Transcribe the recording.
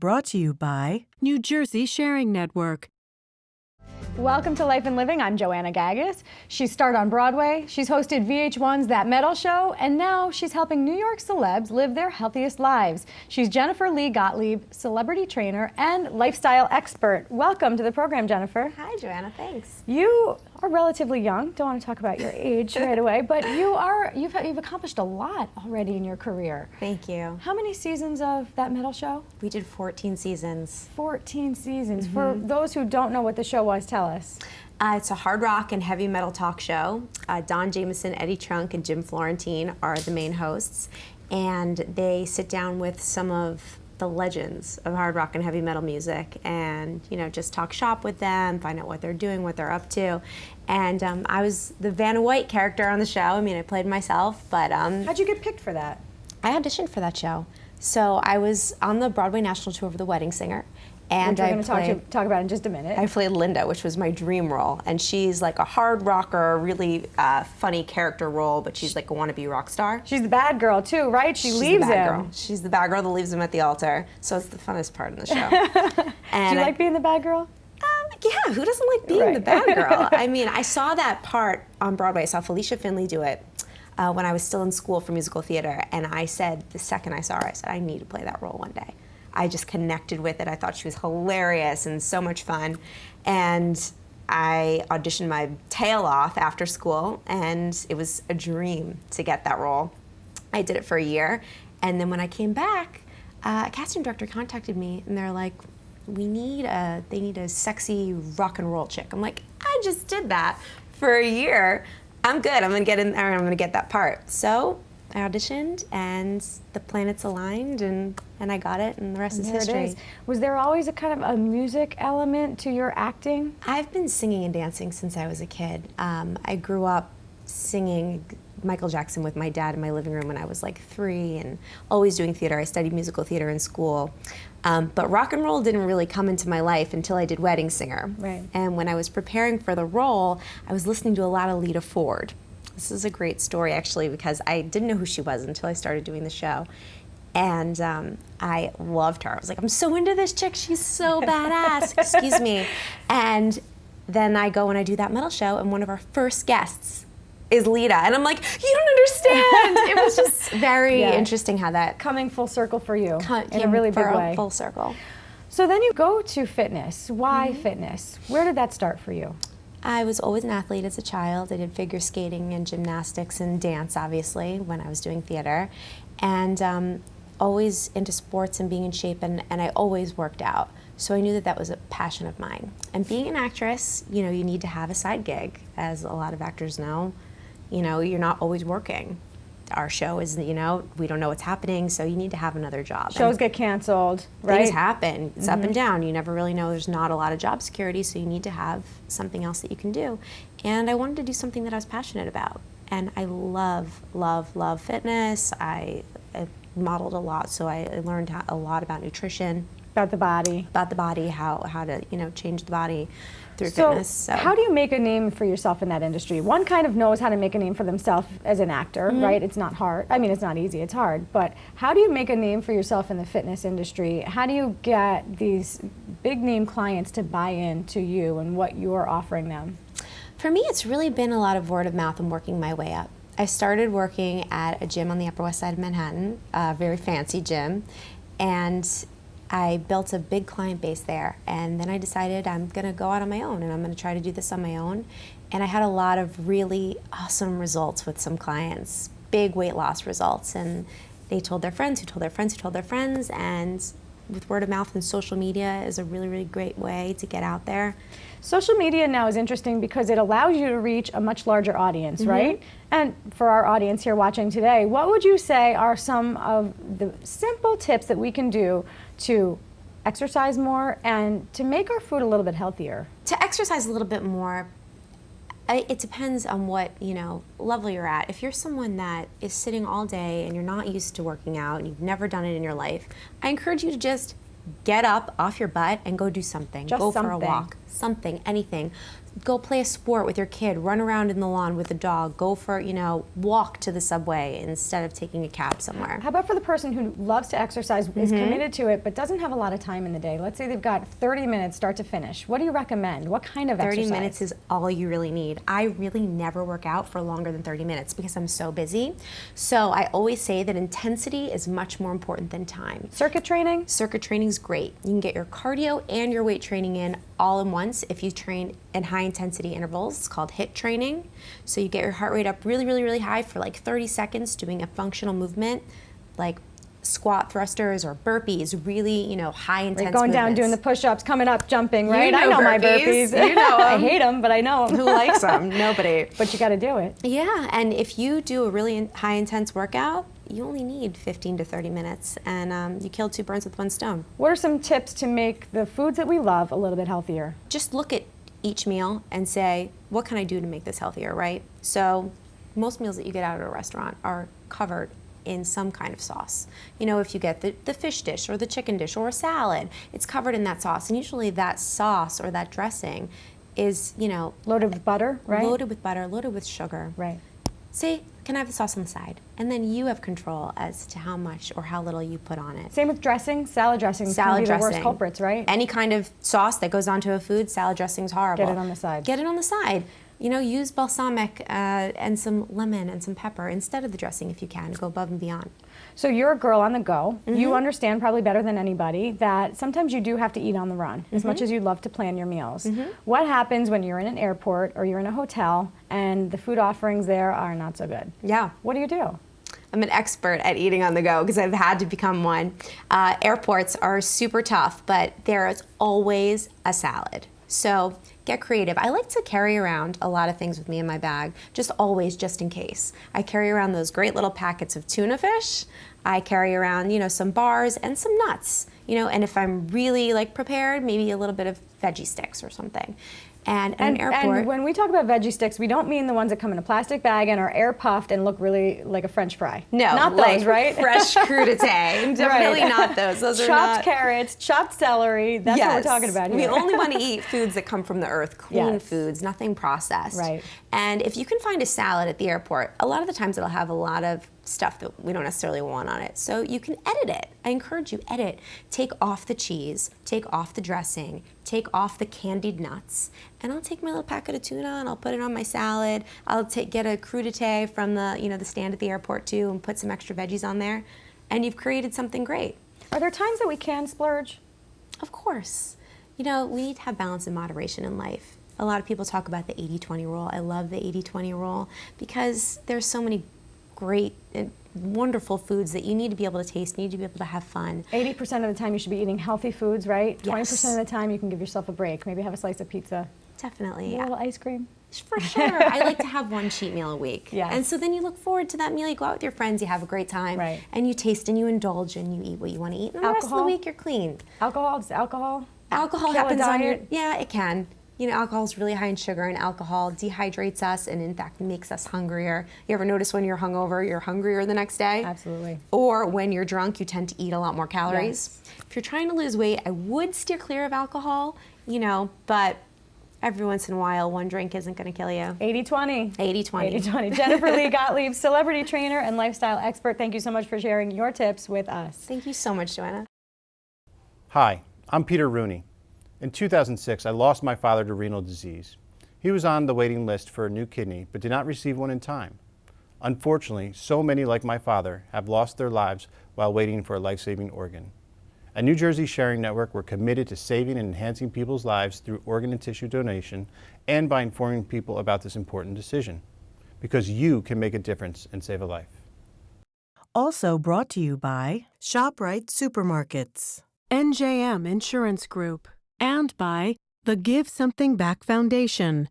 Brought to you by New Jersey Sharing Network. Welcome to Life and Living. I'm Joanna Gagos. She starred on Broadway, she's hosted VH1's That Metal Show, and now she's helping New York celebs live their healthiest lives. She's Jennifer Leah Gottlieb, celebrity trainer and lifestyle expert. Welcome to the program, Jennifer. Hi, Joanna. Thanks. You are relatively young. Don't want to talk about your age right away, but you've accomplished a lot already in your career. Thank you. How many seasons of That Metal Show? We did 14 seasons. 14 seasons. For those who don't know what the show was, tell us. It's a hard rock and heavy metal talk show. Don Jameson, Eddie Trunk, and Jim Florentine are the main hosts, and they sit down with some of the legends of hard rock and heavy metal music and, just talk shop with them, find out what they're doing, what they're up to. And I was the Vanna White character on the show. I mean, I played myself, but... How'd you get picked for that? I auditioned for that show. So I was on the Broadway National Tour of The Wedding Singer. And which we're going to talk about in just a minute. I played Linda, which was my dream role. And she's like a hard rocker, really funny character role, but she's like a wannabe rock star. She's the bad girl too, right? She's leaves the bad him. Girl. She's the bad girl that leaves him at the altar. So it's the funnest part in the show. And do you like being the bad girl? Yeah, who doesn't like being the bad girl? I mean, I saw that part on Broadway. I saw Felicia Finley do it when I was still in school for musical theater. And I said, the second I saw her, I said, I need to play that role one day. I just connected with it. I thought she was hilarious and so much fun. And I auditioned my tail off after school, and it was a dream to get that role. I did it for a year. And then when I came back, a casting director contacted me, and they're like, they need a sexy rock and roll chick. I'm like, I just did that for a year. I'm good. I'm going to get in there, and I'm going to get that part. So I auditioned, and the planets aligned, and I got it, and the rest is history. Was there always a kind of a music element to your acting? I've been singing and dancing since I was a kid. I grew up singing Michael Jackson with my dad in my living room when I was like 3, and always doing theater. I studied musical theater in school. But rock and roll didn't really come into my life until I did Wedding Singer. Right. And when I was preparing for the role, I was listening to a lot of Lita Ford. This is a great story, actually, because I didn't know who she was until I started doing the show. And I loved her. I was like, I'm so into this chick. She's so badass. Excuse me. And then I go and I do That Metal Show, and one of our first guests is Lita. And I'm like, you don't understand. It was just very interesting how that... Coming full circle for you in a really big way. Full circle. So then you go to fitness. Why fitness? Where did that start for you? I was always an athlete as a child. I did figure skating and gymnastics and dance, obviously, when I was doing theater. And always into sports and being in shape, and I always worked out. So I knew that that was a passion of mine. And being an actress, you need to have a side gig. As a lot of actors know, you're not always working. Our show is, we don't know what's happening, so you need to have another job. Shows get canceled, right? Things happen. It's up and down. You never really know. There's not a lot of job security, so you need to have something else that you can do. And I wanted to do something that I was passionate about. And I love, love, love fitness. I modeled a lot, so I learned a lot about nutrition. About the body. About the body, how to, change the body through fitness. So how do you make a name for yourself in that industry? One kind of knows how to make a name for themselves as an actor, right? It's not hard. I mean, it's not easy, it's hard. But how do you make a name for yourself in the fitness industry? How do you get these big name clients to buy into you and what you're offering them? For me, it's really been a lot of word of mouth and working my way up. I started working at a gym on the Upper West Side of Manhattan, a very fancy gym, and I built a big client base there. And then I decided I'm gonna go out on my own, and I'm gonna try to do this on my own. And I had a lot of really awesome results with some clients, big weight loss results. And they told their friends, who told their friends, who told their friends, and with word of mouth and social media is a really, really great way to get out there. Social media now is interesting because it allows you to reach a much larger audience, right? And for our audience here watching today, what would you say are some of the simple tips that we can do to exercise more and to make our food a little bit healthier? To exercise a little bit more, it depends on what level you're at. If you're someone that is sitting all day and you're not used to working out and you've never done it in your life, I encourage you to just get up off your butt and go do something. Go for a walk, something, anything. Go play a sport with your kid, run around in the lawn with the dog, go for, walk to the subway instead of taking a cab somewhere. How about for the person who loves to exercise, is committed to it, but doesn't have a lot of time in the day? Let's say they've got 30 minutes start to finish. What do you recommend? What kind of 30 exercise? minutes is all you really need. I really never work out for longer than 30 minutes because I'm so busy. So I always say that intensity is much more important than time. Circuit training? Circuit training is great. You can get your cardio and your weight training in all in once if you train in high intensity intervals. It's called HIIT training. So you get your heart rate up really, really, really high for like 30 seconds doing a functional movement like squat thrusters or burpees, really, high intense Like going down, movements. doing the push-ups, coming up, jumping, right? You know I know my burpees. burpees. You know 'em. I hate them, but I know them. Who likes them? Nobody. But you got to do it. Yeah, and if you do a really high intense workout, you only need 15 to 30 minutes, and you kill 2 birds with 1 stone. What are some tips to make the foods that we love a little bit healthier? Just look at each meal and say, what can I do to make this healthier, right? So most meals that you get out at a restaurant are covered in some kind of sauce. If you get the fish dish or the chicken dish or a salad, it's covered in that sauce. And usually that sauce or that dressing is, Loaded with butter, right? loaded with butter, loaded with sugar. Right. Say, can I have the sauce on the side? And then you have control as to how much or how little you put on it. Same with dressing. Salad dressings can Salad be dressing. the worst culprits, right? Any kind of sauce that goes onto a food, salad dressing's horrible. Get it on the side. Get it on the side. Use balsamic and some lemon and some pepper instead of the dressing if you can. Go above and beyond. So you're a girl on the go. You understand probably better than anybody that sometimes you do have to eat on the run, as much as you love to plan your meals. What happens when you're in an airport or you're in a hotel and the food offerings there are not so good? Yeah. What do? I'm an expert at eating on the go because I've had to become one. Airports are super tough, but there is always a salad. So get creative. I like to carry around a lot of things with me in my bag, just in case. I carry around those great little packets of tuna fish. I carry around, some bars and some nuts, and if I'm really prepared, maybe a little bit of Veggie Sticks or something. And at an airport. And when we talk about Veggie Sticks, we don't mean the ones that come in a plastic bag and are air puffed and look really like a French fry. No, not those, right? Fresh crudité. Definitely not those. Those are chopped not. carrots, chopped celery. That's what we're talking about here. We only want to eat foods that come from the earth, clean Yes. foods, nothing processed. Right. And if you can find a salad at the airport, a lot of the times it'll have a lot of stuff that we don't necessarily want on it. So you can edit it. I encourage you, edit. Take off the cheese, take off the dressing, take off the candied nuts, and I'll take my little packet of tuna and I'll put it on my salad. I'll get a crudité from the stand at the airport too and put some extra veggies on there, and you've created something great. Are there times that we can splurge? Of course. We need to have balance and moderation in life. A lot of people talk about the 80-20 rule. I love the 80-20 rule because there's so many great and wonderful foods that you need to be able to taste, need to be able to have fun. 80% of the time you should be eating healthy foods, right? Yes. 20% of the time you can give yourself a break. Maybe have a slice of pizza, Definitely. a little ice cream. For sure. I like to have one cheat meal a week. Yes. And so then you look forward to that meal, you go out with your friends, you have a great time, Right. and you taste and you indulge and you eat what you want to eat. And the rest of the Alcohol? week you're clean. Does alcohol Alcohol kill a happens on your, diet? yeah, it can. Alcohol is really high in sugar, and alcohol dehydrates us and in fact makes us hungrier. You ever notice when you're hungover, you're hungrier the next day? Absolutely. Or when you're drunk, you tend to eat a lot more calories. If you're trying to lose weight, I would steer clear of alcohol, but every once in a while, one drink isn't going to kill you. 80-20. 80-20. 80-20. Jennifer Leah Gottlieb, celebrity trainer and lifestyle expert. Thank you so much for sharing your tips with us. Thank you so much, Joanna. Hi, I'm Peter Rooney. In 2006, I lost my father to renal disease. He was on the waiting list for a new kidney, but did not receive one in time. Unfortunately, so many like my father have lost their lives while waiting for a life-saving organ. At New Jersey Sharing Network, we're committed to saving and enhancing people's lives through organ and tissue donation and by informing people about this important decision. Because you can make a difference and save a life. Also brought to you by ShopRite Supermarkets, NJM Insurance Group, and by the Give Something Back Foundation,